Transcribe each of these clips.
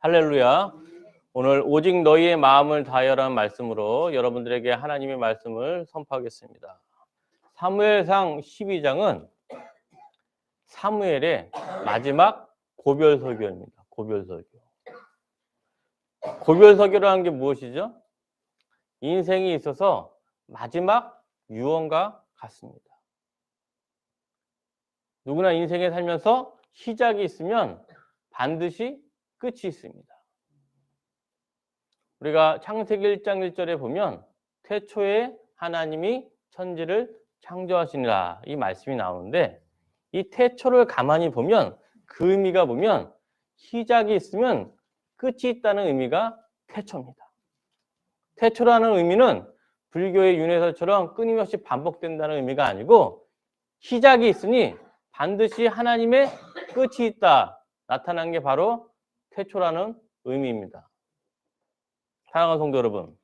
할렐루야. 오늘 오직 너희의 마음을 다하여라는 말씀으로 여러분들에게 하나님의 말씀을 선포하겠습니다. 사무엘상 12장은 사무엘의 마지막 고별설교입니다. 고별설교. 고별설교라는 게 무엇이죠? 인생이 있어서 마지막 유언과 같습니다. 누구나 인생에 살면서 시작이 있으면 반드시 끝이 있습니다. 우리가 창세기 1장 1절에 보면 태초에 하나님이 천지를 창조하시니라 이 말씀이 나오는데, 이 태초를 가만히 보면 그 의미가 보면 시작이 있으면 끝이 있다는 의미가 태초입니다. 태초라는 의미는 불교의 윤회설처럼 끊임없이 반복된다는 의미가 아니고, 시작이 있으니 반드시 하나님의 끝이 있다 나타난 게 바로 태초라는 의미입니다. 사랑하는 성도 여러분,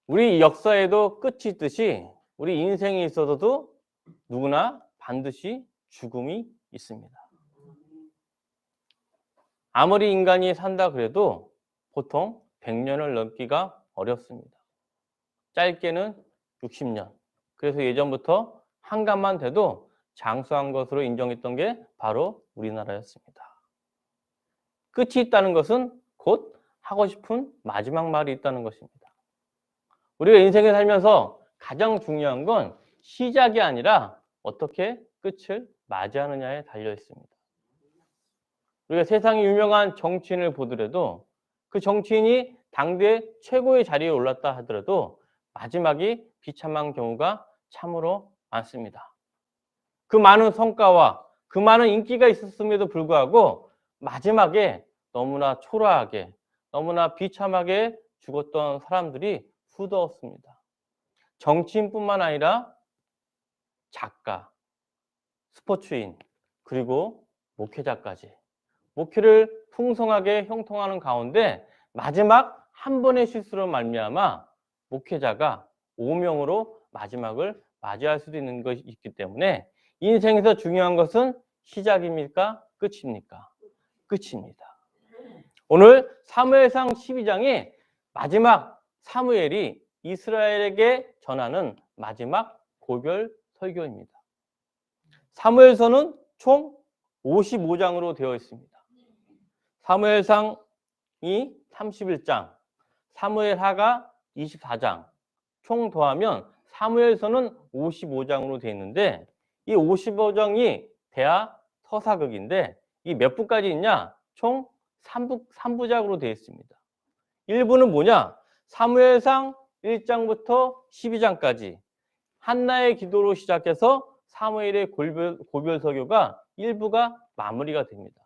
우리 역사에도 끝이 있듯이 우리 인생에 있어서도 누구나 반드시 죽음이 있습니다. 아무리 인간이 산다 그래도 보통 100년을 넘기가 어렵습니다. 짧게는 60년. 그래서 예전부터 한갑만 돼도 장수한 것으로 인정했던 게 바로 우리나라였습니다. 끝이 있다는 것은 곧 하고 싶은 마지막 말이 있다는 것입니다. 우리가 인생에 살면서 가장 중요한 건 시작이 아니라 어떻게 끝을 맞이하느냐에 달려 있습니다. 우리가 세상에 유명한 정치인을 보더라도 그 정치인이 당대 최고의 자리에 올랐다 하더라도 마지막이 비참한 경우가 참으로 많습니다. 그 많은 성과와 그 많은 인기가 있었음에도 불구하고 마지막에 너무나 초라하게, 너무나 비참하게 죽었던 사람들이 수두었습니다. 정치인뿐만 아니라 작가, 스포츠인, 그리고 목회자까지. 목회를 풍성하게 형통하는 가운데 마지막 한 번의 실수로 말미암아 목회자가 오명으로 마지막을 맞이할 수도 있는 것이 있기 때문에 인생에서 중요한 것은 시작입니까? 끝입니까? 끝입니다. 오늘 사무엘상 12장이 마지막 사무엘이 이스라엘에게 전하는 마지막 고별 설교입니다. 사무엘서는 총 55장으로 되어 있습니다. 사무엘상이 31장, 사무엘하가 24장, 총 더하면 사무엘서는 55장으로 되어 있는데, 이 55장이 대하 서사극인데 이 몇 부까지 있냐? 총 3부작으로 되어 있습니다. 1부는 뭐냐? 사무엘상 1장부터 12장까지 한나의 기도로 시작해서 사무엘의 고별 설교가 1부가 마무리가 됩니다.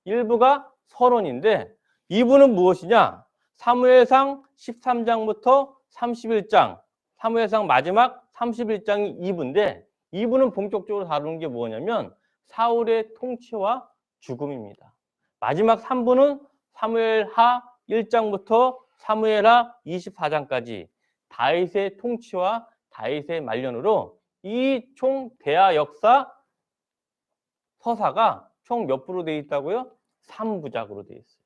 1부가 서론인데 2부는 무엇이냐? 사무엘상 13장부터 31장, 사무엘상 마지막 31장이 2부인데 2부는 본격적으로 다루는 게 뭐냐면 사울의 통치와 죽음입니다. 마지막 3부는 사무엘하 1장부터 사무엘하 24장까지 다윗의 통치와 다윗의 말년으로 이 총 대하 역사 서사가 총 몇 부로 되어 있다고요? 3부작으로 되어 있어요.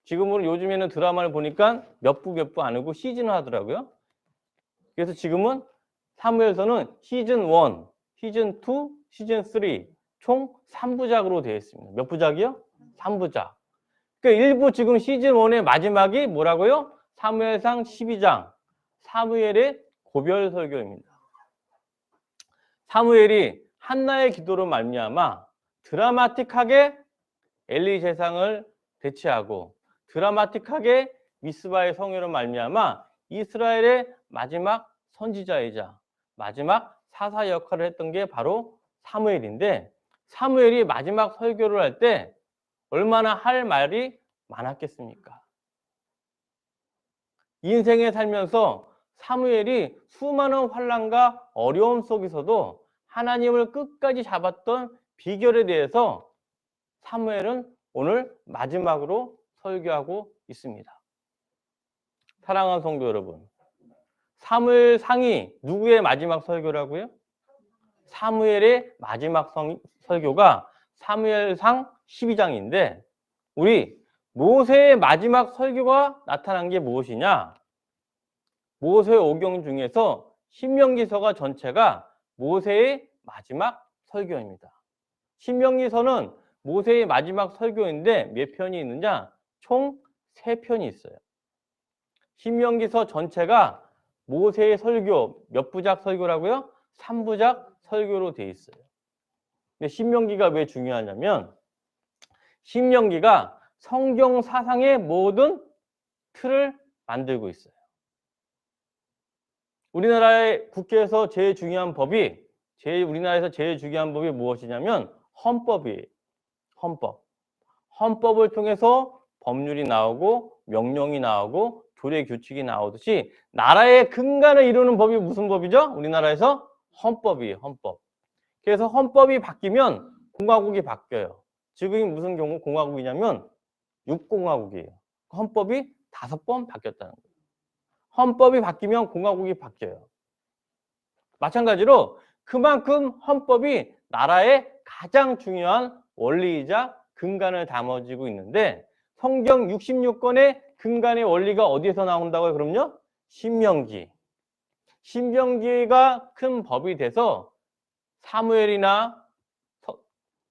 지금은 요즘에는 드라마를 보니까 몇 부 안 하고 시즌을 하더라고요. 그래서 지금은 사무엘서는 시즌 1, 시즌 2, 시즌 3 총 3부작으로 되어 있습니다. 몇 부작이요? 3부작. 그러니까 1부 지금 시즌 1의 마지막이 뭐라고요? 사무엘상 12장, 사무엘의 고별 설교입니다. 사무엘이 한나의 기도로 말미암아 드라마틱하게 엘리 제사장을 대체하고 드라마틱하게 미스바의 성회로 말미암아 이스라엘의 마지막 선지자이자 마지막 사사 역할을 했던 게 바로 사무엘인데, 사무엘이 마지막 설교를 할 때 얼마나 할 말이 많았겠습니까? 인생에 살면서 사무엘이 수많은 환난과 어려움 속에서도 하나님을 끝까지 잡았던 비결에 대해서 사무엘은 오늘 마지막으로 설교하고 있습니다. 사랑하는 성도 여러분, 사무엘상이 누구의 마지막 설교라고요? 사무엘의 마지막 설교가 사무엘상 12장인데 우리 모세의 마지막 설교가 나타난 게 무엇이냐? 모세 오경 중에서 신명기서가 전체가 모세의 마지막 설교입니다. 신명기서는 모세의 마지막 설교인데 몇 편이 있느냐? 총 3편이 있어요. 신명기서 전체가 모세의 설교, 몇 부작 설교라고요? 3부작 설교로 돼 있어요. 근데 신명기가 왜 중요하냐면 신명기가 성경 사상의 모든 틀을 만들고 있어요. 우리나라의 국회에서 제일 중요한 법이 우리나라에서 제일 중요한 법이 무엇이냐면 헌법이에요. 헌법. 헌법을 통해서 법률이 나오고 명령이 나오고 조례 규칙이 나오듯이 나라의 근간을 이루는 법이 무슨 법이죠? 우리나라에서 헌법이에요. 헌법. 그래서 헌법이 바뀌면 공화국이 바뀌어요. 지금이 무슨 경우 공화국이냐면 육공화국이에요. 헌법이 5번 바뀌었다는 거예요. 헌법이 바뀌면 공화국이 바뀌어요. 마찬가지로 그만큼 헌법이 나라의 가장 중요한 원리이자 근간을 담아지고 있는데 성경 66권의 근간의 원리가 어디에서 나온다고요? 그럼요? 신명기. 신명기가 큰 법이 돼서 사무엘이나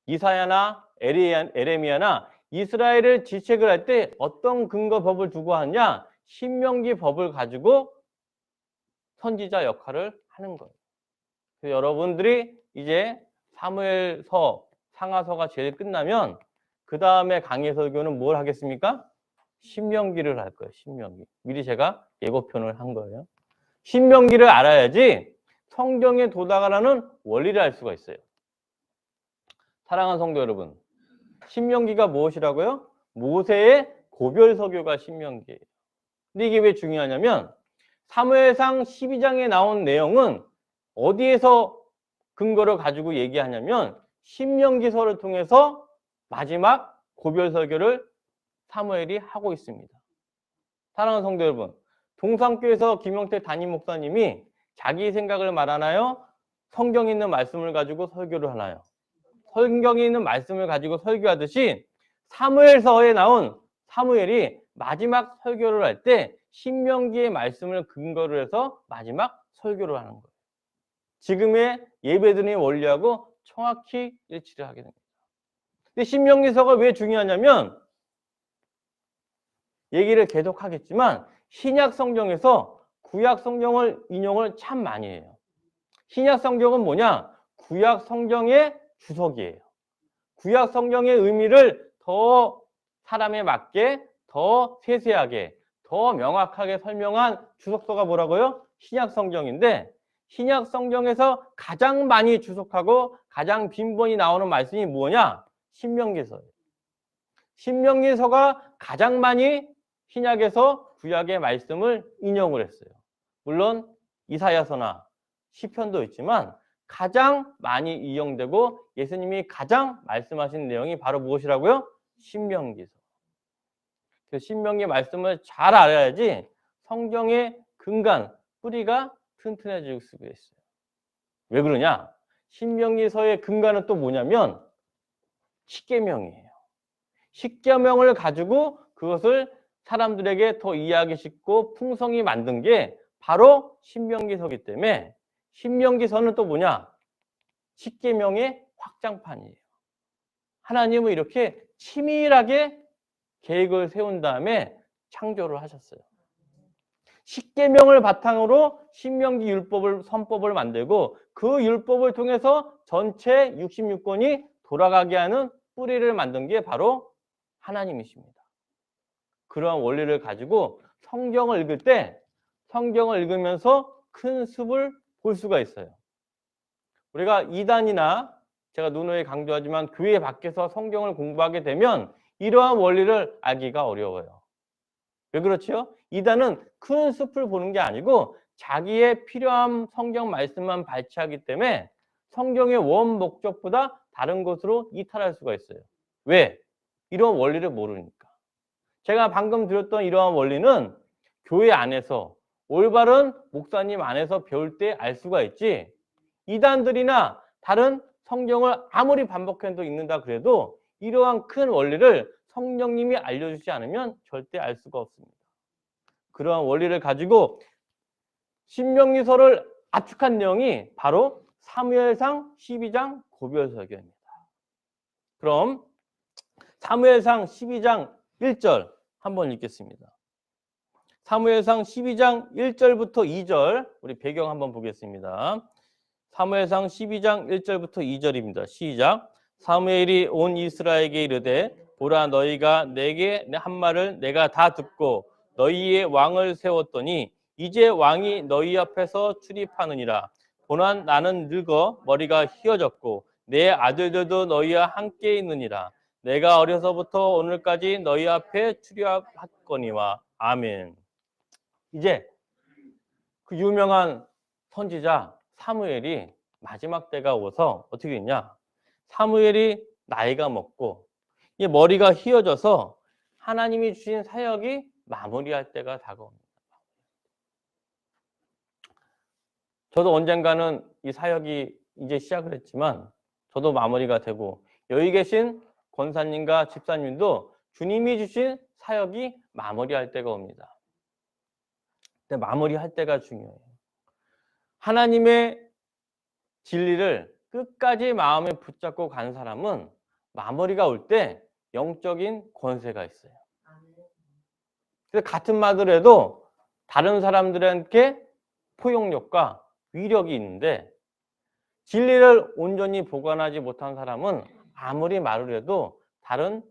이사야나 에레미야나 이스라엘을 질책을 할 때 어떤 근거 법을 두고 하냐? 신명기 법을 가지고 선지자 역할을 하는 거예요. 그래서 여러분들이 이제 사무엘서, 상하서가 제일 끝나면 그 다음에 강의 설교는 뭘 하겠습니까? 신명기를 할 거예요. 신명기. 미리 제가 예고편을 한 거예요. 신명기를 알아야지 성경에 도달하는 원리를 알 수가 있어요. 사랑하는 성도 여러분, 신명기가 무엇이라고요? 모세의 고별 설교가 신명기예요. 근데 이게 왜 중요하냐면 사무엘상 12장에 나온 내용은 어디에서 근거를 가지고 얘기하냐면 신명기서를 통해서 마지막 고별 설교를 사무엘이 하고 있습니다. 사랑하는 성도 여러분, 동산교에서 김영태 담임 목사님이 자기 생각을 말하나요? 성경에 있는 말씀을 가지고 설교를 하나요? 성경에 있는 말씀을 가지고 설교하듯이 사무엘서에 나온 사무엘이 마지막 설교를 할 때 신명기의 말씀을 근거로 해서 마지막 설교를 하는 거예요. 지금의 예배드리는 원리하고 정확히 일치를 하게 됩니다. 근데 신명기서가 왜 중요하냐면 얘기를 계속 하겠지만 신약 성경에서 구약 성경을 인용을 참 많이 해요. 신약 성경은 뭐냐? 구약 성경의 주석이에요. 구약 성경의 의미를 더 사람에 맞게, 더 세세하게, 더 명확하게 설명한 주석서가 뭐라고요? 신약 성경인데 신약 성경에서 가장 많이 주석하고 가장 빈번히 나오는 말씀이 뭐냐? 신명기서예요. 신명기서가 가장 많이 신약에서 구약의 말씀을 인용을 했어요. 물론 이사야서나 시편도 있지만 가장 많이 인용되고 예수님이 가장 말씀하신 내용이 바로 무엇이라고요? 신명기서. 그 신명기 말씀을 잘 알아야지 성경의 근간, 뿌리가 튼튼해질 수가 있어요. 왜 그러냐? 신명기서의 근간은 또 뭐냐면 십계명이에요. 십계명을 가지고 그것을 사람들에게 더 이해하기 쉽고 풍성히 만든 게 바로 신명기서이기 때문에 신명기서는 또 뭐냐? 십계명의 확장판이에요. 하나님은 이렇게 치밀하게 계획을 세운 다음에 창조를 하셨어요. 십계명을 바탕으로 신명기 율법을 선법을 만들고 그 율법을 통해서 전체 66권이 돌아가게 하는 뿌리를 만든 게 바로 하나님이십니다. 그러한 원리를 가지고 성경을 읽을 때 성경을 읽으면서 큰 습을 볼 수가 있어요. 우리가 이단이나 제가 누누이 강조하지만 교회 밖에서 성경을 공부하게 되면 이러한 원리를 알기가 어려워요. 왜 그렇죠? 이단은 큰 숲을 보는 게 아니고 자기의 필요한 성경 말씀만 발췌하기 때문에 성경의 원 목적보다 다른 것으로 이탈할 수가 있어요. 왜? 이런 원리를 모르니까. 제가 방금 드렸던 이러한 원리는 교회 안에서 올바른 목사님 안에서 배울 때 알 수가 있지 이단들이나 다른 성경을 아무리 반복해서 읽는다 그래도 이러한 큰 원리를 성령님이 알려주지 않으면 절대 알 수가 없습니다. 그러한 원리를 가지고 신명기서를 압축한 내용이 바로 사무엘상 12장 고별설교입니다. 그럼 사무엘상 12장 1절 한번 읽겠습니다. 사무엘상 12장 1절부터 2절 우리 배경 한번 보겠습니다. 사무엘상 12장 1절부터 2절입니다. 시작. 사무엘이 온 이스라엘에게 이르되 보라 너희가 내게 한 말을 내가 다 듣고 너희의 왕을 세웠더니 이제 왕이 너희 앞에서 출입하느니라. 보난 나는 늙어 머리가 휘어졌고 내 아들들도 너희와 함께 있느니라. 내가 어려서부터 오늘까지 너희 앞에 출입하거니와. 아멘. 이제 그 유명한 선지자 사무엘이 마지막 때가 오서 어떻게 됐냐? 사무엘이 나이가 먹고 이 머리가 휘어져서 하나님이 주신 사역이 마무리할 때가 다가옵니다. 저도 언젠가는 이 사역이 이제 시작을 했지만 저도 마무리가 되고 여기 계신 권사님과 집사님도 주님이 주신 사역이 마무리할 때가 옵니다. 근데 마무리할 때가 중요해요. 하나님의 진리를 끝까지 마음에 붙잡고 간 사람은 마무리가 올 때 영적인 권세가 있어요. 그래서 같은 말을 해도 다른 사람들에게 포용력과 위력이 있는데 진리를 온전히 보관하지 못한 사람은 아무리 말을 해도 다른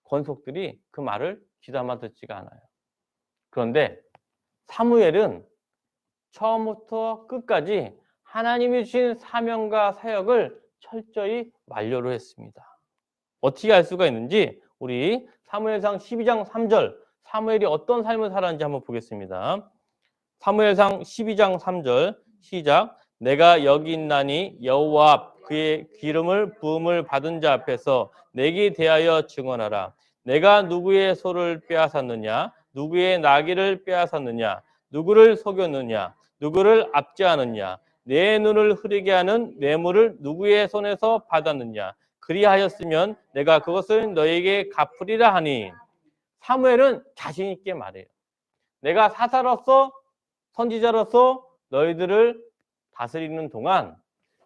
권속들이 그 말을 귀담아 듣지가 않아요. 그런데 사무엘은 처음부터 끝까지 하나님이 주신 사명과 사역을 철저히 완료를 했습니다. 어떻게 알 수가 있는지 우리 사무엘상 12장 3절 사무엘이 어떤 삶을 살았는지 한번 보겠습니다. 사무엘상 12장 3절 시작. 내가 여기 있나니 여호와 앞 그의 기름을 부음을 받은 자 앞에서 내게 대하여 증언하라. 내가 누구의 소를 빼앗았느냐? 누구의 나귀를 빼앗았느냐? 누구를 속였느냐? 누구를 압제하느냐? 내 눈을 흐리게 하는 뇌물을 누구의 손에서 받았느냐? 그리하였으면 내가 그것을 너에게 갚으리라 하니. 사무엘은 자신 있게 말해요. 내가 사사로서 선지자로서 너희들을 다스리는 동안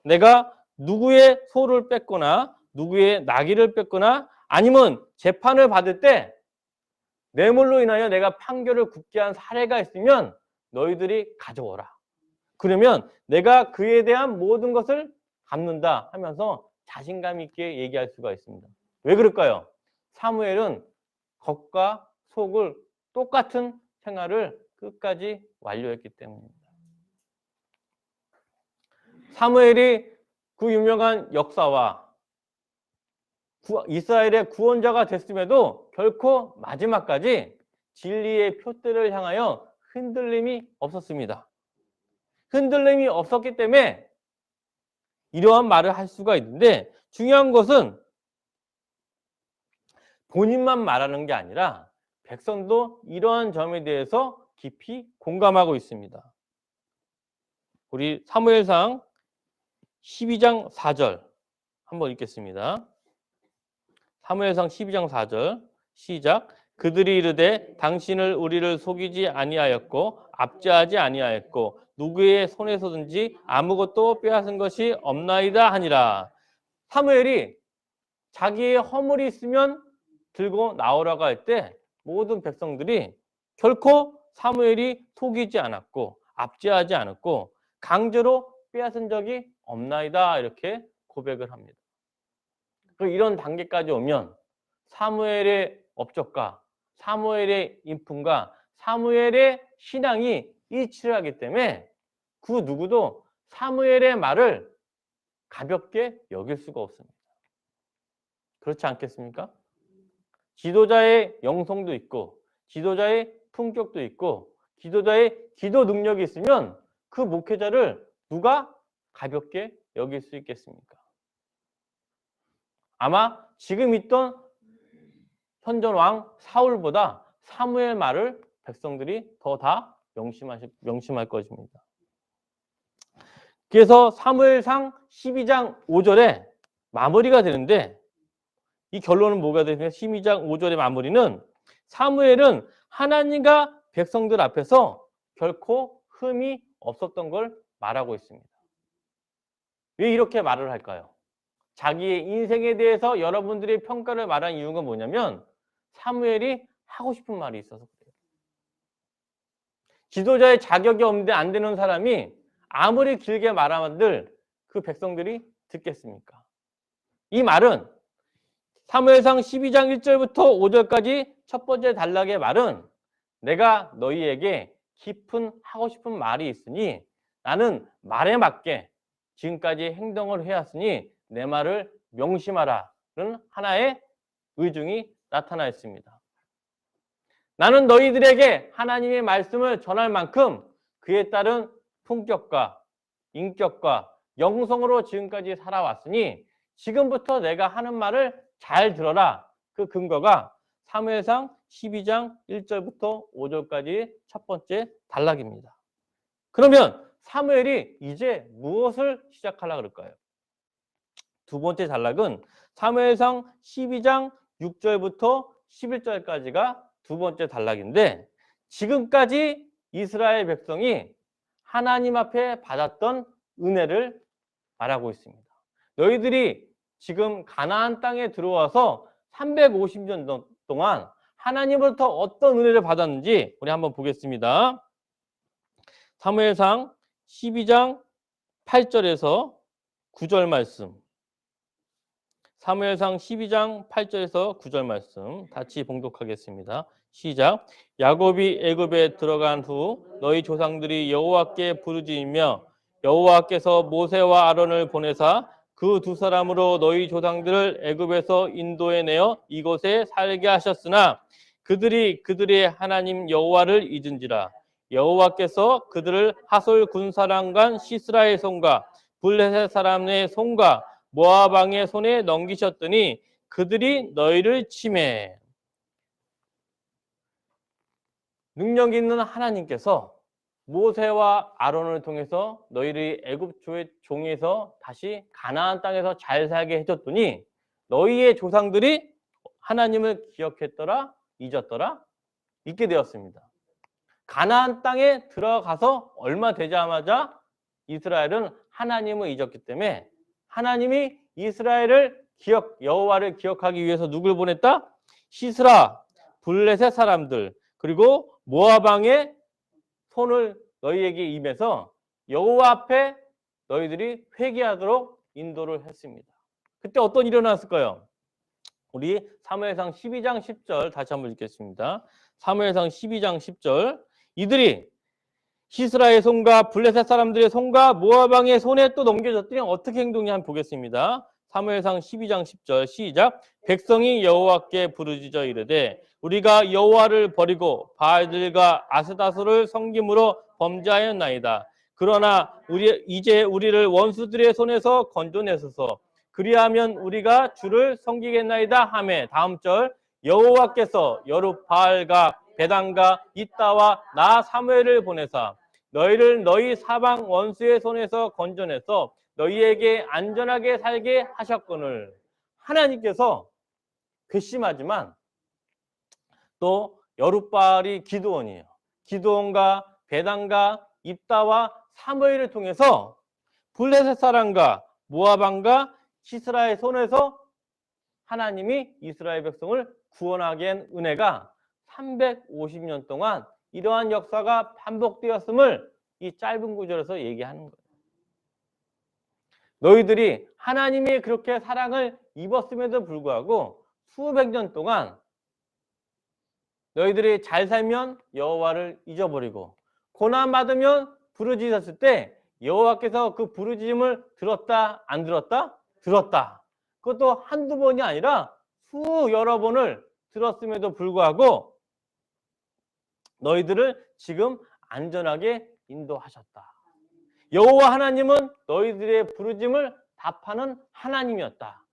내가 누구의 소를 뺐거나 누구의 나귀를 뺐거나 아니면 재판을 받을 때 뇌물로 인하여 내가 판결을 굳게 한 사례가 있으면 너희들이 가져오라. 그러면 내가 그에 대한 모든 것을 갚는다 하면서 자신감 있게 얘기할 수가 있습니다. 왜 그럴까요? 사무엘은 겉과 속을 똑같은 생활을 끝까지 완료했기 때문입니다. 사무엘이 그 유명한 역사와 이스라엘의 구원자가 됐음에도 결코 마지막까지 진리의 표대를 향하여 흔들림이 없었습니다. 흔들림이 없었기 때문에 이러한 말을 할 수가 있는데 중요한 것은 본인만 말하는 게 아니라 백성도 이러한 점에 대해서 깊이 공감하고 있습니다. 우리 사무엘상 12장 4절 한번 읽겠습니다. 사무엘상 12장 4절 시작. 그들이 이르되 당신을 우리를 속이지 아니하였고 압제하지 아니하였고 누구의 손에서든지 아무것도 빼앗은 것이 없나이다 하니라. 사무엘이 자기의 허물이 있으면 들고 나오라고 할 때 모든 백성들이 결코 사무엘이 속이지 않았고 압제하지 않았고 강제로 빼앗은 적이 없나이다 이렇게 고백을 합니다. 이런 단계까지 오면 사무엘의 업적과 사무엘의 인품과 사무엘의 신앙이 일치를 하기 때문에 그 누구도 사무엘의 말을 가볍게 여길 수가 없습니다. 그렇지 않겠습니까? 지도자의 영성도 있고 지도자의 품격도 있고 지도자의 기도 능력이 있으면 그 목회자를 누가 가볍게 여길 수 있겠습니까? 아마 지금 있던 현존왕 사울보다 사무엘 말을 백성들이 더 다 명심할 것입니다. 그래서 사무엘상 12장 5절에 마무리가 되는데 이 결론은 뭐가 되냐면 12장 5절의 마무리는 사무엘은 하나님과 백성들 앞에서 결코 흠이 없었던 걸 말하고 있습니다. 왜 이렇게 말을 할까요? 자기의 인생에 대해서 여러분들이 평가를 말한 이유가 뭐냐면 사무엘이 하고 싶은 말이 있어서 그래요. 지도자의 자격이 없는데 안 되는 사람이 아무리 길게 말하만들 그 백성들이 듣겠습니까? 이 말은 사무엘상 12장 1절부터 5절까지 첫 번째 단락의 말은 내가 너희에게 깊은 하고 싶은 말이 있으니 나는 말에 맞게 지금까지 행동을 해왔으니 내 말을 명심하라는 하나의 의중이 나타나 있습니다. 나는 너희들에게 하나님의 말씀을 전할 만큼 그에 따른 품격과 인격과 영성으로 지금까지 살아왔으니 지금부터 내가 하는 말을 잘 들어라. 그 근거가 사무엘상 12장 1절부터 5절까지 첫 번째 단락입니다. 그러면 사무엘이 이제 무엇을 시작하려고 그럴까요? 두 번째 단락은 사무엘상 12장 6절부터 11절까지가 두 번째 단락인데 지금까지 이스라엘 백성이 하나님 앞에 받았던 은혜를 말하고 있습니다. 너희들이 지금 가나안 땅에 들어와서 350년 동안 하나님으로부터 어떤 은혜를 받았는지 우리 한번 보겠습니다. 사무엘상 12장 8절에서 9절 말씀. 사무엘상 12장 8절에서 9절 말씀 같이 봉독하겠습니다. 시작. 야곱이 애굽에 들어간 후 너희 조상들이 여호와께 부르짖으며 여호와께서 모세와 아론을 보내사 그 두 사람으로 너희 조상들을 애굽에서 인도해 내어 이곳에 살게 하셨으나 그들이 그들의 하나님 여호와를 잊은지라 여호와께서 그들을 하솔 군사령관 시스라의 손과 블레셋 사람의 손과 모압 왕의 손에 넘기셨더니 그들이 너희를 치매. 능력 있는 하나님께서 모세와 아론을 통해서 너희를 애굽 종에서 다시 가나안 땅에서 잘 살게 해줬더니 너희의 조상들이 하나님을 기억했더라, 잊었더라, 잊게 되었습니다. 가나안 땅에 들어가서 얼마 되자마자 이스라엘은 하나님을 잊었기 때문에 하나님이 이스라엘을 여호와를 기억하기 위해서 누굴 보냈다? 시스라, 블레셋 사람들, 그리고 모압 왕의 손을 너희에게 임해서 여호와 앞에 너희들이 회개하도록 인도를 했습니다. 그때 어떤 일이 일어났을까요? 우리 사무엘상 12장 10절 다시 한번 읽겠습니다. 사무엘상 12장 10절. 이들이 시스라의 손과 블레셋 사람들의 손과 모압 왕의 손에 또 넘겨졌더니 어떻게 행동이 한번 보겠습니다. 사무엘상 12장 10절 시작. 백성이 여호와께 부르짖어 이르되 우리가 여호와를 버리고 바알들과 아스다스를 섬김으로 범죄하였나이다. 그러나 이제 우리를 원수들의 손에서 건져내소서. 그리하면 우리가 주를 섬기겠나이다 하매 다음 절 여호와께서 여룻바알과 베단과 이따와 나 사무엘을 보내사 너희를 너희 사방 원수의 손에서 건져내서 너희에게 안전하게 살게 하셨거늘. 하나님께서 괘씸하지만 또 여룻바알이 기드온이에요. 기드온과 베단과 입다와 사무엘을 통해서 블레셋 사람과 모압 왕과 시스라의 손에서 하나님이 이스라엘 백성을 구원하게 한 은혜가 350년 동안 이러한 역사가 반복되었음을 이 짧은 구절에서 얘기하는 거예요. 너희들이 하나님이 그렇게 사랑을 입었음에도 불구하고 수백 년 동안 너희들이 잘 살면 여호와를 잊어버리고 고난 받으면 부르짖었을 때 여호와께서 그 부르짖음을 들었다 안 들었다? 들었다. 그것도 한두 번이 아니라 여러 번을 들었음에도 불구하고 너희들을 지금 안전하게 인도하셨다. 여호와 하나님은 너희들의 부르짖음을 답하는 하나님이었다.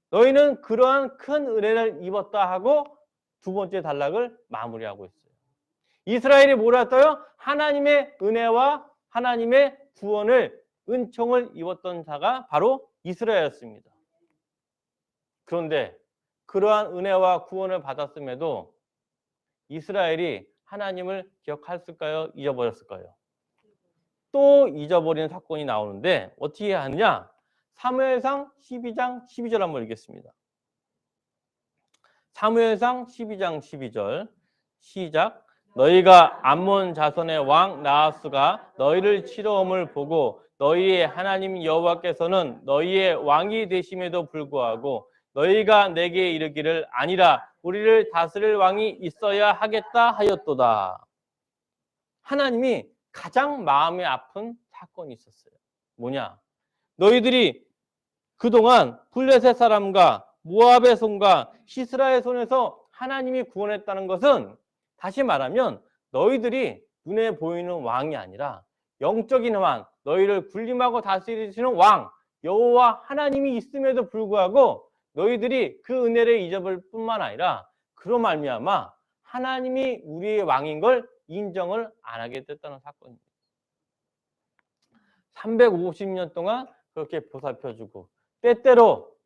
너희는 그러한 큰 은혜를 입었다 하고 두 번째 단락을 마무리하고 있어요. 이스라엘이 뭐라 했어요? 하나님의 은혜와 하나님의 구원을 은총을 입었던 자가 바로 이스라엘이었습니다. 그런데 그러한 은혜와 구원을 받았음에도 이스라엘이 하나님을 기억했을까요? 잊어버렸을까요? 또 잊어버리는 사건이 나오는데 어떻게 하느냐? 사무엘상 12장 12절 한번 읽겠습니다. 사무엘상 12장 12절 시작. 너희가 암몬 자손의 왕 나하스가 너희를 치러옴을 보고 너희의 하나님 여호와께서는 너희의 왕이 되심에도 불구하고 너희가 내게 이르기를 아니라 우리를 다스릴 왕이 있어야 하겠다 하였도다. 하나님이 가장 마음이 아픈 사건이 있었어요. 뭐냐? 너희들이 그동안 블레셋 사람과 모압의 손과 시스라의 손에서 하나님이 구원했다는 것은 다시 말하면 너희들이 눈에 보이는 왕이 아니라 영적인 왕, 너희를 군림하고 다스리시는 왕, 여호와 하나님이 있음에도 불구하고 너희들이 그 은혜를 잊어버릴 뿐만 아니라 그로 말미암아 하나님이 우리의 왕인 걸 인정을 안 하게 됐다는 사건입니다. 350년 동안 그렇게 보살펴주고 때때로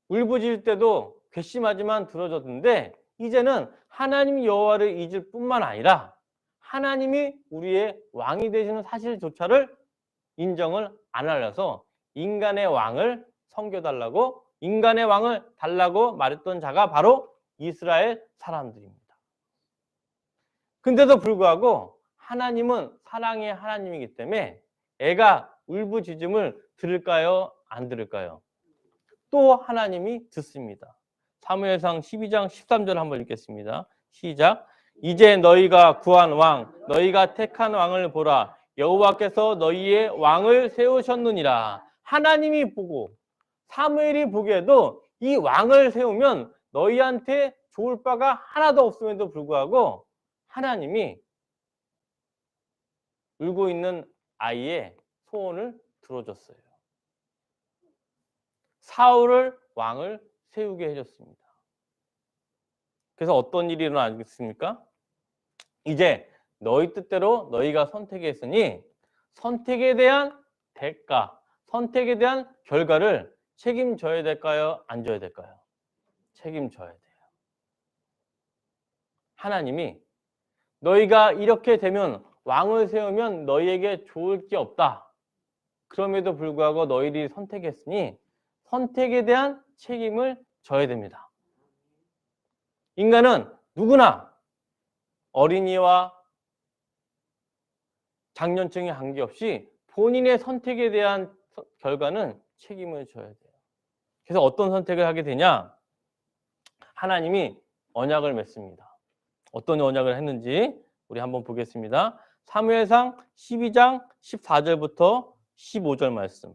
울부짖을 때도 괘씸하지만 들어줬는데 이제는 하나님 여호와를 잊을 뿐만 아니라 하나님이 우리의 왕이 되시는 사실조차를 인정을 안 하려서 인간의 왕을 섬겨달라고 인간의 왕을 달라고 말했던 자가 바로 이스라엘 사람들입니다. 근데도 불구하고 하나님은 사랑의 하나님이기 때문에 애가 울부짖음을 들을까요? 안 들을까요? 또 하나님이 듣습니다. 사무엘상 12장 13절 한번 읽겠습니다. 시작. 이제 너희가 구한 왕, 너희가 택한 왕을 보라. 여호와께서 너희의 왕을 세우셨느니라. 하나님이 보고 사무엘이 보기에도 이 왕을 세우면 너희한테 좋을 바가 하나도 없음에도 불구하고 하나님이 울고 있는 아이의 소원을 들어줬어요. 사울을 왕을 세우게 해줬습니다. 그래서 어떤 일이 일어나겠습니까? 이제 너희 뜻대로 너희가 선택했으니 선택에 대한 대가, 선택에 대한 결과를 책임져야 될까요? 안 져야 될까요? 책임져야 돼요. 하나님이 너희가 이렇게 되면 왕을 세우면 너희에게 좋을 게 없다. 그럼에도 불구하고 너희들이 선택했으니 선택에 대한 책임을 져야 됩니다. 인간은 누구나 어린이와 장년층에 관계없이 본인의 선택에 대한 결과는 책임을 져야 돼요. 그래서 어떤 선택을 하게 되냐? 하나님이 언약을 맺습니다. 어떤 언약을 했는지 우리 한번 보겠습니다. 사무엘상 12장 14절부터 15절 말씀.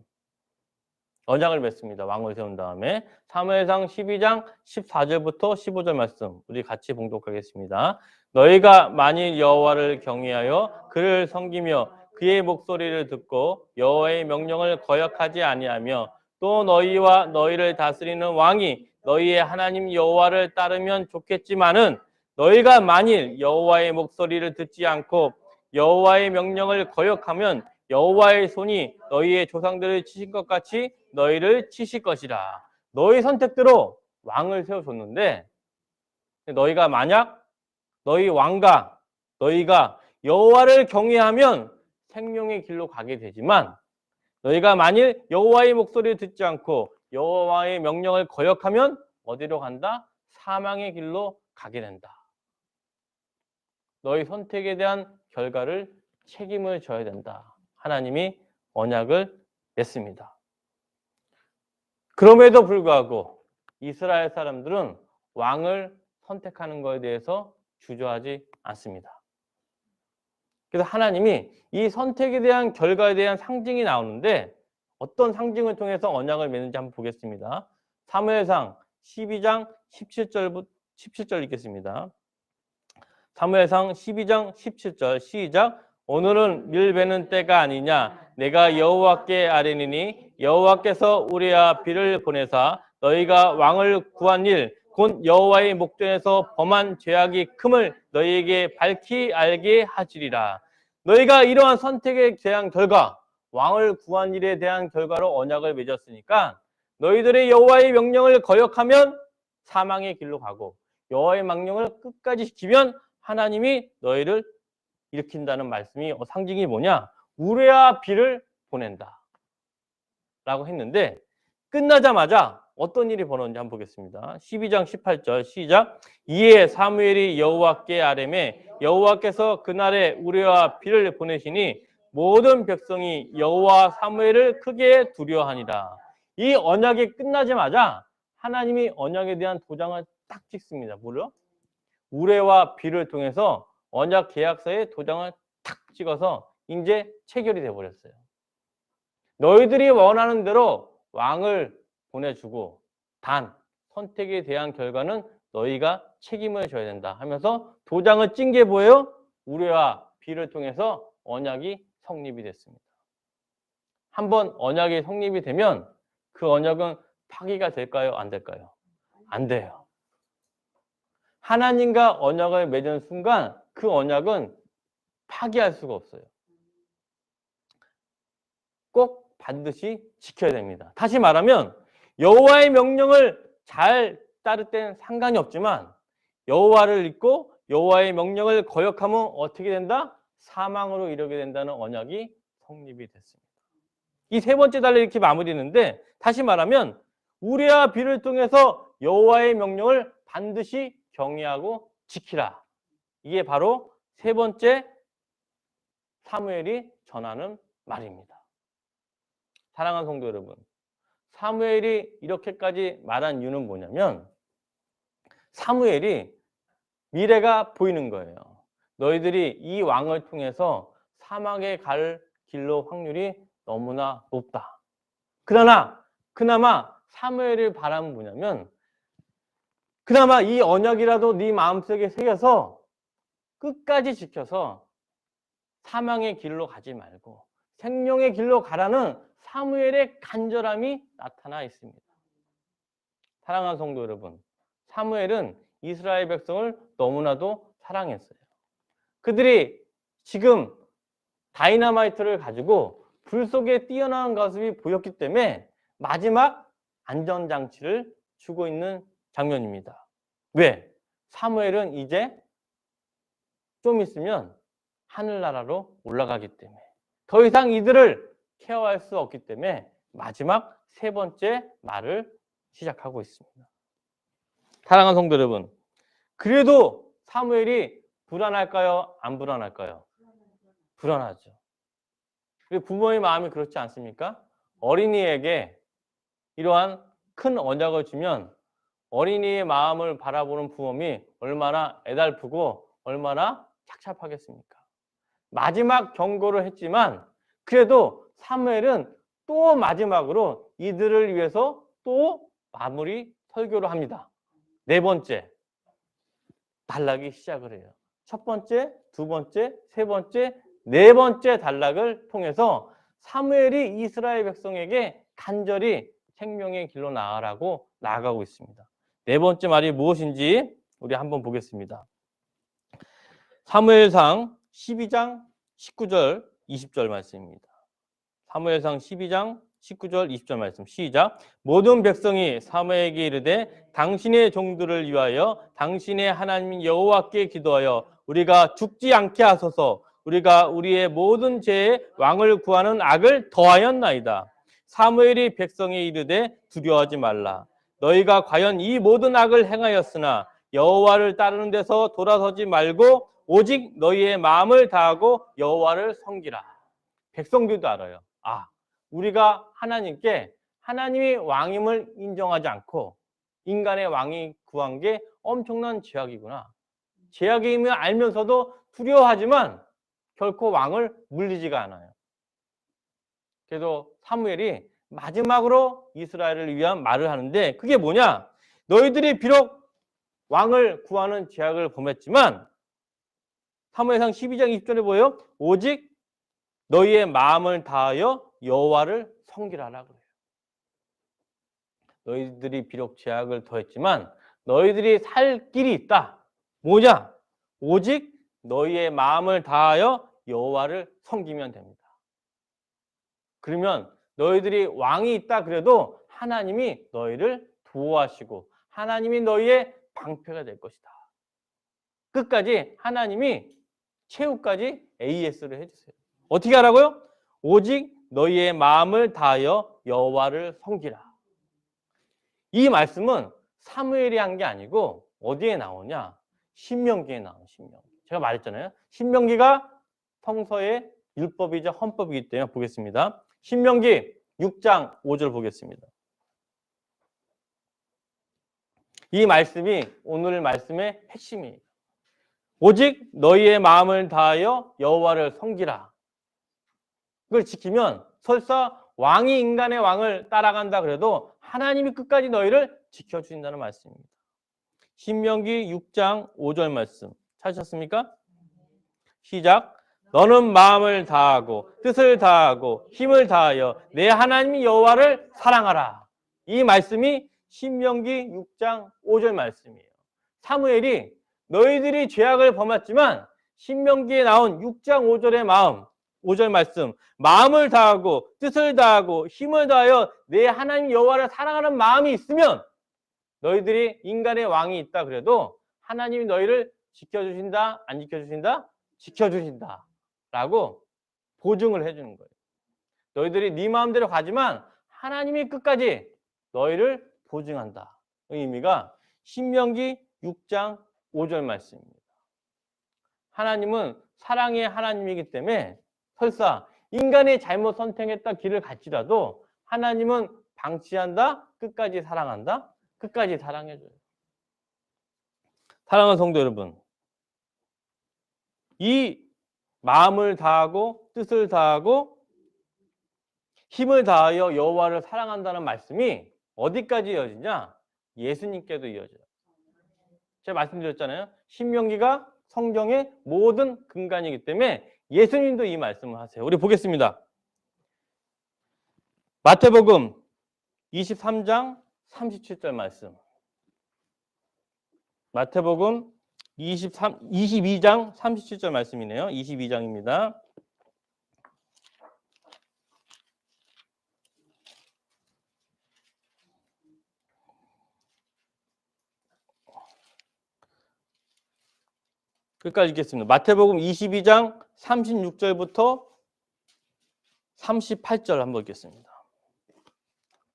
언약을 맺습니다. 왕을 세운 다음에 사무엘상 12장 14절부터 15절 말씀 우리 같이 봉독하겠습니다. 너희가 만일 여호와를 경외하여 그를 섬기며 그의 목소리를 듣고 여호와의 명령을 거역하지 아니하며 또 너희와 너희를 다스리는 왕이 너희의 하나님 여호와를 따르면 좋겠지만은 너희가 만일 여호와의 목소리를 듣지 않고 여호와의 명령을 거역하면 여호와의 손이 너희의 조상들을 치신 것 같이 너희를 치실 것이라. 너희 선택대로 왕을 세워줬는데 너희가 만약 너희 왕과 너희가 여호와를 경외하면 생명의 길로 가게 되지만 너희가 만일 여호와의 목소리를 듣지 않고 여호와의 명령을 거역하면 어디로 간다? 사망의 길로 가게 된다. 너희 선택에 대한 결과를 책임을 져야 된다. 하나님이 언약을 맺습니다. 그럼에도 불구하고 이스라엘 사람들은 왕을 선택하는 것에 대해서 주저하지 않습니다. 그래서 하나님이 이 선택에 대한 결과에 대한 상징이 나오는데 어떤 상징을 통해서 언약을 맺는지 한번 보겠습니다. 사무엘상 12장 17절 읽겠습니다. 사무엘상 12장 17절 시작. 오늘은 밀 베는 때가 아니냐. 내가 여호와께 아뢰니니 여호와께서 우리와 비를 보내사 너희가 왕을 구한 일 곧 여호와의 목전에서 범한 죄악이 큼을 너희에게 밝히 알게 하시리라. 너희가 이러한 선택에 대한 결과 왕을 구한 일에 대한 결과로 언약을 맺었으니까 너희들의 여호와의 명령을 거역하면 사망의 길로 가고 여호와의 명령을 끝까지 지키면 하나님이 너희를 일으킨다는 말씀이 상징이 뭐냐? 우레와 비를 보낸다 라고 했는데 끝나자마자 어떤 일이 벌어졌는지 한번 보겠습니다. 12장 18절 시작. 이에 사무엘이 여호와께 아뢰매 여호와께서 그날에 우레와 비를 보내시니 모든 백성이 여호와 사무엘을 크게 두려워하니라. 이 언약이 끝나자마자 하나님이 언약에 대한 도장을 딱 찍습니다. 뭐요? 우레와 비를 통해서 언약 계약서에 도장을 탁 찍어서 이제 체결이 돼 버렸어요. 너희들이 원하는 대로 왕을 보내주고 단 선택에 대한 결과는 너희가 책임을 져야 된다 하면서 도장을 찐 게 뭐예요? 우레와 비를 통해서 언약이 성립이 됐습니다. 한번 언약이 성립이 되면 그 언약은 파기가 될까요? 안 될까요? 안 돼요. 하나님과 언약을 맺은 순간 그 언약은 파기할 수가 없어요. 꼭 반드시 지켜야 됩니다. 다시 말하면 여호와의 명령을 잘 따를 때는 상관이 없지만 여호와를 잊고 여호와의 명령을 거역하면 어떻게 된다? 사망으로 이르게 된다는 언약이 성립이 됐습니다. 이 세 번째 달을 이렇게 마무리했는데 다시 말하면 우레와 비를 통해서 여호와의 명령을 반드시 경외하고 지키라. 이게 바로 세 번째 사무엘이 전하는 말입니다. 사랑하는 성도 여러분, 사무엘이 이렇게까지 말한 이유는 뭐냐면 사무엘이 미래가 보이는 거예요. 너희들이 이 왕을 통해서 사막에 갈 길로 확률이 너무나 높다. 그러나 그나마 사무엘의 바람은 뭐냐면 그나마 이 언약이라도 네 마음속에 새겨서 끝까지 지켜서 사망의 길로 가지 말고 생명의 길로 가라는 사무엘의 간절함이 나타나 있습니다. 사랑하는 성도 여러분, 사무엘은 이스라엘 백성을 너무나도 사랑했어요. 그들이 지금 다이너마이트를 가지고 불 속에 뛰어나온 모습이 보였기 때문에 마지막 안전장치를 주고 있는 장면입니다. 왜? 사무엘은 이제 좀 있으면 하늘나라로 올라가기 때문에 더 이상 이들을 케어할 수 없기 때문에 마지막 세 번째 말을 시작하고 있습니다. 사랑하는 성도 여러분, 그래도 사무엘이 불안할까요? 안 불안할까요? 불안하죠. 부모의 마음이 그렇지 않습니까? 어린이에게 이러한 큰 언약을 주면 어린이의 마음을 바라보는 부모님이 얼마나 애달프고 얼마나 착잡하겠습니까? 마지막 경고를 했지만 그래도 사무엘은 또 마지막으로 이들을 위해서 또 마무리 설교를 합니다. 네 번째, 단락이 시작을 해요. 첫 번째, 두 번째, 세 번째, 네 번째 단락을 통해서 사무엘이 이스라엘 백성에게 간절히 생명의 길로 나아가라고 나아가고 있습니다. 네 번째 말이 무엇인지 우리 한번 보겠습니다. 사무엘상 12장 19절 20절 말씀입니다. 사무엘상 12장 19절 20절 말씀 시작. 모든 백성이 사무엘에게 이르되 당신의 종들을 위하여 당신의 하나님 여호와께 기도하여 우리가 죽지 않게 하소서. 우리가 우리의 모든 죄에 왕을 구하는 악을 더하였나이다. 사무엘이 백성에 이르되 두려워하지 말라. 너희가 과연 이 모든 악을 행하였으나 여호와를 따르는 데서 돌아서지 말고 오직 너희의 마음을 다하고 여호와를 섬기라. 백성들도 알아요. 우리가 하나님께 하나님의 왕임을 인정하지 않고 인간의 왕이 구한 게 엄청난 죄악이구나. 죄악임을 알면서도 두려워하지만 결코 왕을 물리지가 않아요. 그래도 사무엘이 마지막으로 이스라엘을 위한 말을 하는데 그게 뭐냐? 너희들이 비록 왕을 구하는 죄악을 범했지만 사무엘상 12장 20절에 보여요. 오직 너희의 마음을 다하여 여호와를 섬기라라 그래요. 너희들이 비록 죄악을 더했지만 너희들이 살 길이 있다. 뭐냐? 오직 너희의 마음을 다하여 여호와를 섬기면 됩니다. 그러면 너희들이 왕이 있다 그래도 하나님이 너희를 보호하시고 하나님이 너희의 방패가 될 것이다. 끝까지 하나님이 최후까지 AS를 해주세요. 어떻게 하라고요? 오직 너희의 마음을 다하여 여호와를 섬기라. 이 말씀은 사무엘이 한 게 아니고 어디에 나오냐? 신명기에 나오는 신명기. 제가 말했잖아요. 신명기가 성서의 율법이자 헌법이기 때문에 보겠습니다. 신명기 6장 5절 보겠습니다. 이 말씀이 오늘 말씀의 핵심이에요. 오직 너희의 마음을 다하여 여호와를 섬기라. 그걸 지키면 설사 왕이 인간의 왕을 따라간다 그래도 하나님이 끝까지 너희를 지켜주신다는 말씀입니다. 신명기 6장 5절 말씀 찾으셨습니까? 시작. 너는 마음을 다하고 뜻을 다하고 힘을 다하여 내 하나님 여호와를 사랑하라. 이 말씀이 신명기 6장 5절 말씀이에요. 사무엘이 너희들이 죄악을 범했지만 신명기에 나온 6장 5절의 5절 말씀, 마음을 다하고 뜻을 다하고 힘을 다하여 내 하나님 여호와를 사랑하는 마음이 있으면 너희들이 인간의 왕이 있다 그래도 하나님이 너희를 지켜주신다, 안 지켜주신다? 지켜주신다 라고 보증을 해주는 거예요. 너희들이 네 마음대로 가지만 하나님이 끝까지 너희를 보증한다. 그 의미가 신명기 6장 5절 말씀입니다. 하나님은 사랑의 하나님이기 때문에 설사 인간이 잘못 선택했다 길을 갈지라도 하나님은 방치한다, 끝까지 사랑한다, 끝까지 사랑해줘요. 사랑하는 성도 여러분, 이 마음을 다하고 뜻을 다하고 힘을 다하여 여호와를 사랑한다는 말씀이 어디까지 이어지냐? 예수님께도 이어져요. 제가 말씀드렸잖아요. 신명기가 성경의 모든 근간이기 때문에 예수님도 이 말씀을 하세요. 우리 보겠습니다. 마태복음 23장 37절 말씀. 마태복음 22장 37절 말씀이네요. 22장입니다. 끝까지 읽겠습니다. 마태복음 22장 36절부터 38절 한번 읽겠습니다.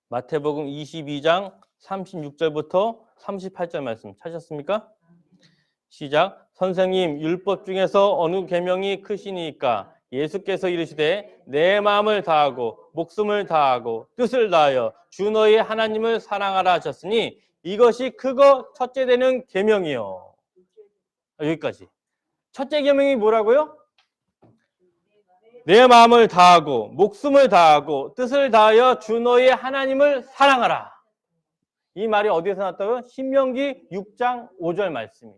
마태복음 22장 36절부터 38절 말씀 찾으셨습니까? 시작. 선생님, 율법 중에서 어느 계명이 크시니까? 예수께서 이르시되 내 마음을 다하고 목숨을 다하고 뜻을 다하여 주 너희 하나님을 사랑하라 하셨으니 이것이 크고 첫째 되는 계명이요. 여기까지. 첫째 계명이 뭐라고요? 내 마음을 다하고 목숨을 다하고 뜻을 다하여 주 너희 하나님을 사랑하라. 이 말이 어디에서 나왔다고요? 신명기 6장 5절 말씀이에요.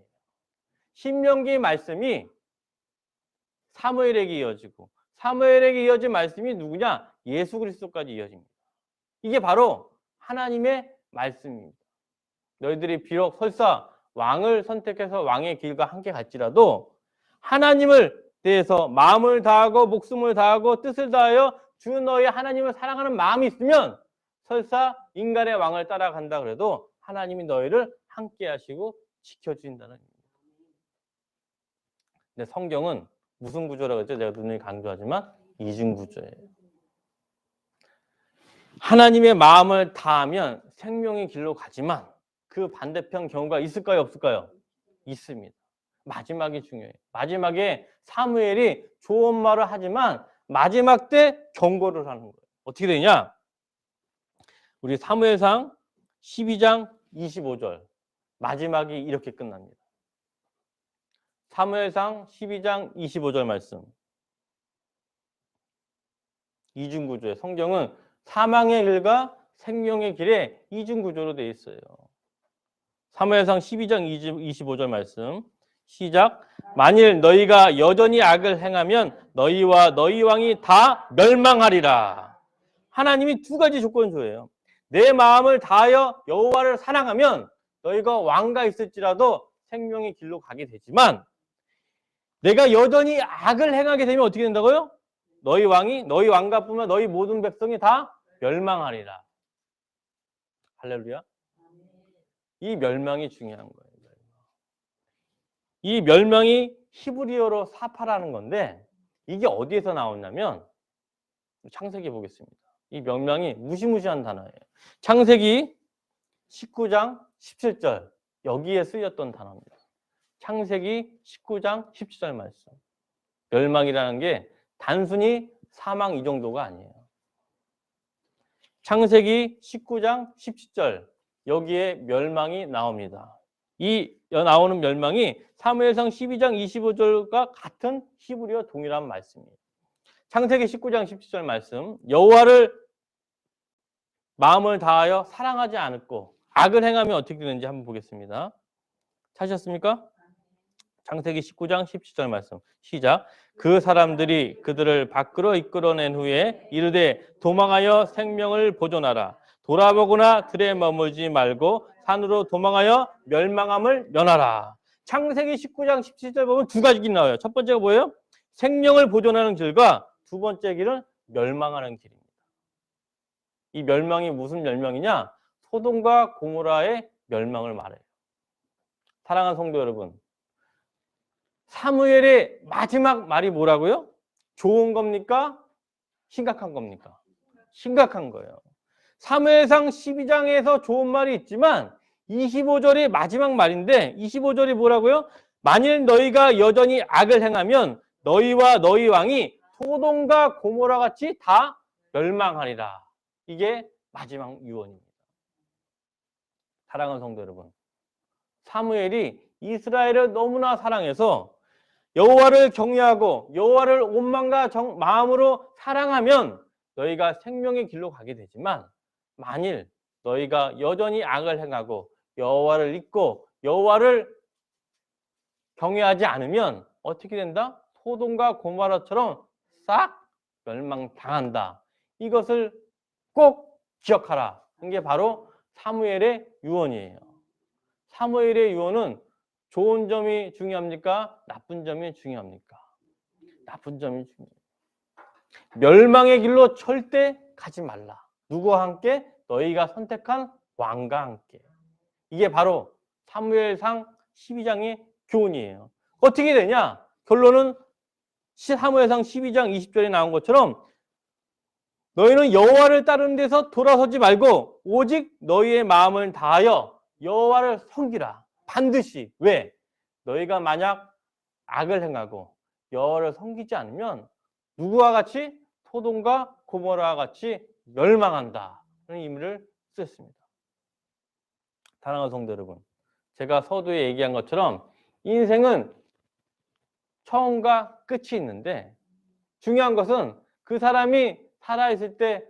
신명기 말씀이 사무엘에게 이어지고 사무엘에게 이어진 말씀이 누구냐? 예수 그리스도까지 이어집니다. 이게 바로 하나님의 말씀입니다. 너희들이 비록 설사 왕을 선택해서 왕의 길과 함께 갈지라도 하나님을 대해서 마음을 다하고 목숨을 다하고 뜻을 다하여 주 너희 하나님을 사랑하는 마음이 있으면 설사 인간의 왕을 따라간다 그래도 하나님이 너희를 함께 하시고 지켜주신다는 의미입니다. 근데 성경은 무슨 구조라고 했죠? 제가 눈을 강조하지만 이중 구조예요. 하나님의 마음을 다하면 생명의 길로 가지만 그 반대편 경우가 있을까요? 없을까요? 있습니다. 마지막이 중요해요. 마지막에 사무엘이 좋은 말을 하지만 마지막 때 경고를 하는 거예요. 어떻게 되냐? 우리 사무엘상 12장 25절 마지막이 이렇게 끝납니다. 사무엘상 12장 25절 말씀. 이중구조예요. 성경은 사망의 길과 생명의 길에 이중구조로 되어 있어요. 사무엘상 12장 25절 말씀. 시작. 만일 너희가 여전히 악을 행하면 너희와 너희 왕이 다 멸망하리라. 하나님이 두 가지 조건을 줘요. 내 마음을 다하여 여호와를 사랑하면 너희가 왕가 있을지라도 생명의 길로 가게 되지만 내가 여전히 악을 행하게 되면 어떻게 된다고요? 너희 왕이 너희 왕가뿐만 너희 모든 백성이 다 멸망하리라. 할렐루야. 이 멸망이 중요한 거예요. 이 멸망이 히브리어로 사파라는 건데 이게 어디에서 나오냐면 창세기 보겠습니다. 이 멸망이 무시무시한 단어예요. 창세기 19장 17절 여기에 쓰였던 단어입니다. 창세기 19장 17절 말씀. 멸망이라는 게 단순히 사망 이 정도가 아니에요. 창세기 19장 17절 여기에 멸망이 나옵니다. 이 나오는 멸망이 사무엘상 12장 25절과 같은 히브리어 동일한 말씀이에요. 창세기 19장 17절 말씀. 여호와를 마음을 다하여 사랑하지 않았고 악을 행하면 어떻게 되는지 한번 보겠습니다. 찾으셨습니까? 창세기 19장 17절 말씀. 시작. 그 사람들이 그들을 밖으로 이끌어낸 후에 이르되 도망하여 생명을 보존하라. 돌아보거나 들에 머물지 말고 산으로 도망하여 멸망함을 면하라. 창세기 19장 17절 보면 두 가지 길이 나와요. 첫 번째가 뭐예요? 생명을 보존하는 길과 두 번째 길은 멸망하는 길입니다. 이 멸망이 무슨 멸망이냐? 소돔과 고모라의 멸망을 말해요. 사랑하는 성도 여러분, 사무엘의 마지막 말이 뭐라고요? 좋은 겁니까? 심각한 겁니까? 심각한 거예요. 사무엘상 12장에서 좋은 말이 있지만 25절이 마지막 말인데 25절이 뭐라고요? 만일 너희가 여전히 악을 행하면 너희와 너희 왕이 소돔과 고모라 같이 다 멸망하리라. 이게 마지막 유언입니다. 사랑하는 성도 여러분, 사무엘이 이스라엘을 너무나 사랑해서 여호와를 경외하고 여호와를 온 마음과 마음으로 사랑하면 너희가 생명의 길로 가게 되지만 만일 너희가 여전히 악을 행하고 여호와를 잊고 여호와를 경외하지 않으면 어떻게 된다? 소돔과 고모라처럼 싹 멸망당한다. 이것을 꼭 기억하라. 이게 바로 사무엘의 유언이에요. 사무엘의 유언은 좋은 점이 중요합니까? 나쁜 점이 중요합니까? 나쁜 점이 중요해요. 멸망의 길로 절대 가지 말라. 누구와 함께? 너희가 선택한 왕과 함께. 이게 바로 사무엘상 12장의 교훈이에요. 어떻게 되냐? 결론은 사무엘상 12장 20절에 나온 것처럼 너희는 여호와를 따르는 데서 돌아서지 말고 오직 너희의 마음을 다하여 여호와를 섬기라. 반드시. 왜? 너희가 만약 악을 행하고 여호와를 섬기지 않으면 누구와 같이? 소돔과 고모라와 같이 멸망한다. 그런 의미를 쓰였습니다. 사랑하는 성도 여러분, 제가 서두에 얘기한 것처럼 인생은 처음과 끝이 있는데 중요한 것은 그 사람이 살아있을 때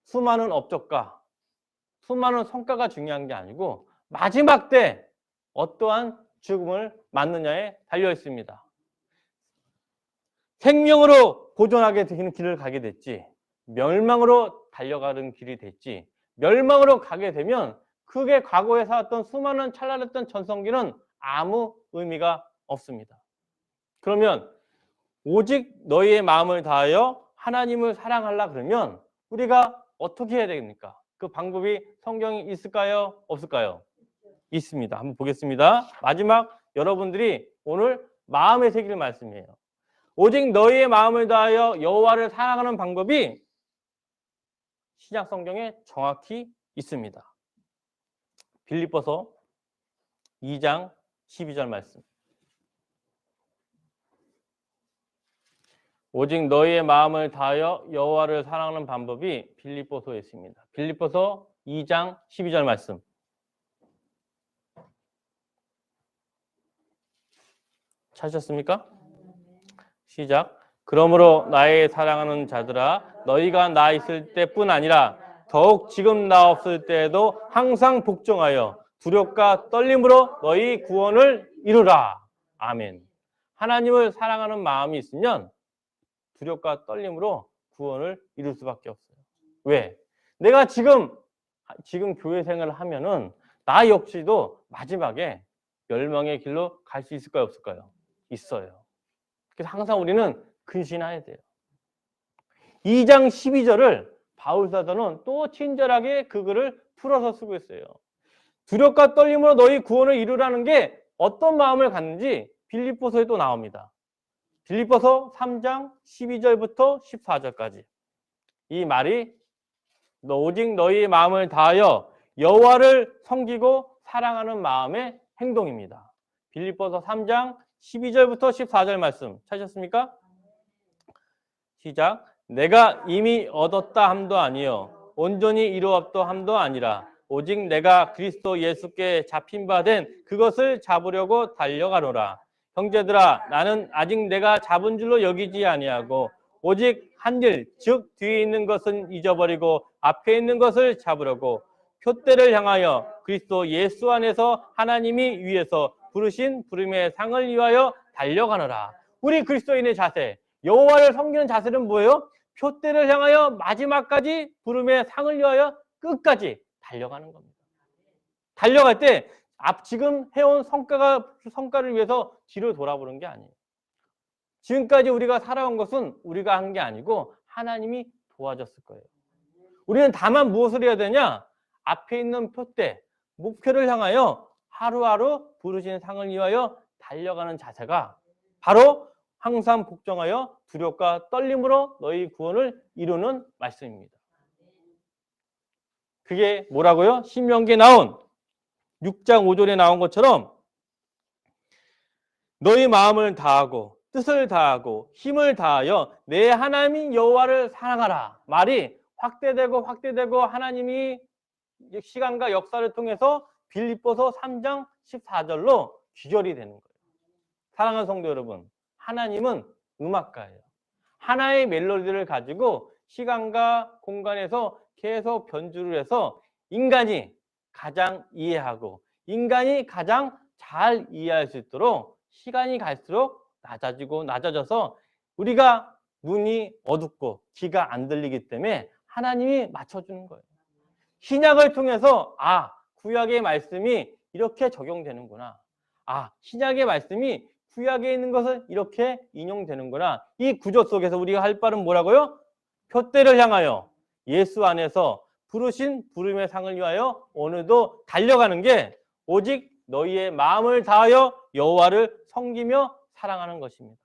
수많은 업적과 수많은 성과가 중요한 게 아니고 마지막 때 어떠한 죽음을 맞느냐에 달려 있습니다. 생명으로 보존하게 되는 길을 가게 됐지 멸망으로 달려가는 길이 됐지 멸망으로 가게 되면 그게 과거에 살았던 수많은 찬란했던 전성기는 아무 의미가 없습니다. 그러면 오직 너희의 마음을 다하여 하나님을 사랑하려 그러면 우리가 어떻게 해야 됩니까? 그 방법이 성경에 있을까요? 없을까요? 있습니다. 한번 보겠습니다. 마지막 여러분들이 오늘 마음에 새길 말씀이에요. 오직 너희의 마음을 다하여 여호와를 사랑하는 방법이 신약 성경에 정확히 있습니다. 빌립보서 2장 12절 말씀. 오직 너희의 마음을 다하여 여호와를 사랑하는 방법이 빌립보서에 있습니다. 빌립보서 2장 12절 말씀. 찾으셨습니까? 시작. 그러므로 나의 사랑하는 자들아 너희가 나 있을 때뿐 아니라 더욱 지금 나 없을 때에도 항상 복종하여 두렵과 떨림으로 너희 구원을 이루라. 아멘. 하나님을 사랑하는 마음이 있으면 두렵과 떨림으로 구원을 이룰 수밖에 없어요. 왜? 내가 지금 교회 생활을 하면은 나 역시도 마지막에 멸망의 길로 갈 수 있을까요? 없을까요? 있어요. 그래서 항상 우리는 근신해야 돼요. 2장 12절을 바울 사도는 또 친절하게 그 글을 풀어서 쓰고 있어요. 두렵과 떨림으로 너희 구원을 이루라는 게 어떤 마음을 갖는지 빌립보서에 또 나옵니다. 빌립보서 3장 12절부터 14절까지. 이 말이 오직 너희의 마음을 다하여 여호와를 섬기고 사랑하는 마음의 행동입니다. 빌립보서 3장 12절부터 14절 말씀 찾으셨습니까? 시작. 내가 이미 얻었다 함도 아니요 온전히 이루었다 함도 아니라 오직 내가 그리스도 예수께 잡힌 바 된 그것을 잡으려고 달려가노라. 형제들아 나는 아직 내가 잡은 줄로 여기지 아니하고 오직 한 일 즉 뒤에 있는 것은 잊어버리고 앞에 있는 것을 잡으려고 표대를 향하여 그리스도 예수 안에서 하나님이 위에서 부르신 부름의 상을 위하여 달려가노라. 우리 그리스도인의 자세, 여호와를 섬기는 자세는 뭐예요? 표대를 향하여 마지막까지 부름의 상을 위하여 끝까지 달려가는 겁니다. 달려갈 때 지금 해온 성과를 위해서 뒤를 돌아보는 게 아니에요. 지금까지 우리가 살아온 것은 우리가 한 게 아니고 하나님이 도와줬을 거예요. 우리는 다만 무엇을 해야 되냐? 앞에 있는 표대, 목표를 향하여 하루하루 부르신 상을 위하여 달려가는 자세가 바로 항상 복종하여 두렵과 떨림으로 너희 구원을 이루는 말씀입니다. 그게 뭐라고요? 신명기에 나온 6장 5절에 나온 것처럼 너희 마음을 다하고 뜻을 다하고 힘을 다하여 내 하나님 여호와를 사랑하라. 말이 확대되고 하나님이 시간과 역사를 통해서 빌립보서 3장 14절로 귀결이 되는 거예요. 사랑하는 성도 여러분, 하나님은 음악가예요. 하나의 멜로디를 가지고 시간과 공간에서 계속 변주를 해서 인간이 가장 이해하고 인간이 가장 잘 이해할 수 있도록 시간이 갈수록 낮아져서 우리가 눈이 어둡고 귀가 안 들리기 때문에 하나님이 맞춰주는 거예요. 신약을 통해서 구약의 말씀이 이렇게 적용되는구나. 신약의 말씀이 구약에 있는 것은 이렇게 인용되는구나. 이 구조 속에서 우리가 할 바는 뭐라고요? 표대를 향하여 예수 안에서 부르신 부름의 상을 위하여 오늘도 달려가는 게 오직 너희의 마음을 다하여 여호와를 섬기며 사랑하는 것입니다.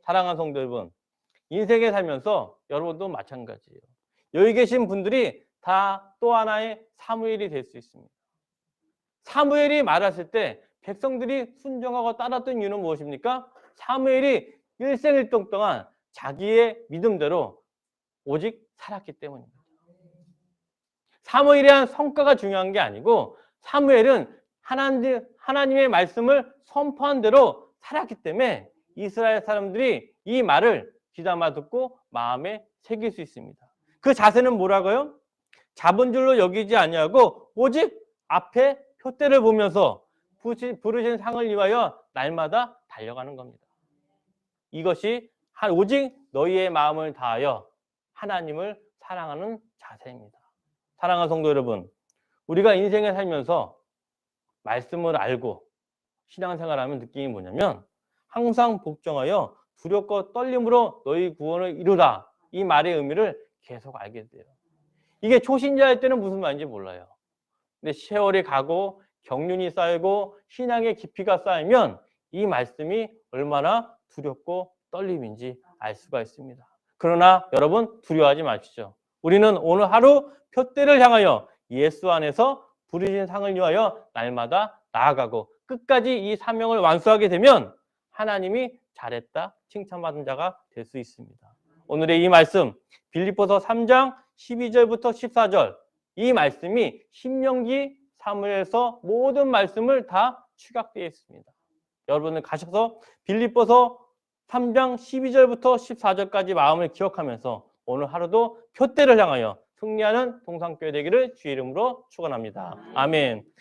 사랑하는 성도 여러분, 인생에 살면서 여러분도 마찬가지예요. 여기 계신 분들이 다 또 하나의 사무엘이 될 수 있습니다. 사무엘이 말했을 때 백성들이 순종하고 따랐던 이유는 무엇입니까? 사무엘이 일생일동 동안 자기의 믿음대로 오직 살았기 때문입니다. 사무엘에 대한 성과가 중요한 게 아니고 사무엘은 하나님의 말씀을 선포한 대로 살았기 때문에 이스라엘 사람들이 이 말을 귀담아 듣고 마음에 새길 수 있습니다. 그 자세는 뭐라고요? 잡은 줄로 여기지 아니하고 오직 앞에 표대를 보면서 부르신 상을 위하여 날마다 달려가는 겁니다. 이것이 오직 너희의 마음을 다하여 하나님을 사랑하는 자세입니다. 사랑하는 성도 여러분, 우리가 인생에 살면서 말씀을 알고 신앙생활하면 느낌이 뭐냐면 항상 복종하여 두렵고 떨림으로 너희 구원을 이루라. 이 말의 의미를 계속 알게 돼요. 이게 초신자일 때는 무슨 말인지 몰라요. 근데 세월이 가고 경륜이 쌓이고 신앙의 깊이가 쌓이면 이 말씀이 얼마나 두렵고 떨림인지 알 수가 있습니다. 그러나 여러분 두려워하지 마십시오. 우리는 오늘 하루 표대를 향하여 예수 안에서 부르신 상을 위하여 날마다 나아가고 끝까지 이 사명을 완수하게 되면 하나님이 잘했다 칭찬받은 자가 될 수 있습니다. 오늘의 이 말씀 빌립보서 3장 12절부터 14절 이 말씀이 신명기 사무엘서 모든 말씀을 다 축약되어 있습니다. 여러분은 가셔서 빌립보서 3장 12절부터 14절까지 마음을 기억하면서 오늘 하루도 표대를 향하여 승리하는 동산교회 되기를 주의 이름으로 축원합니다. 아멘.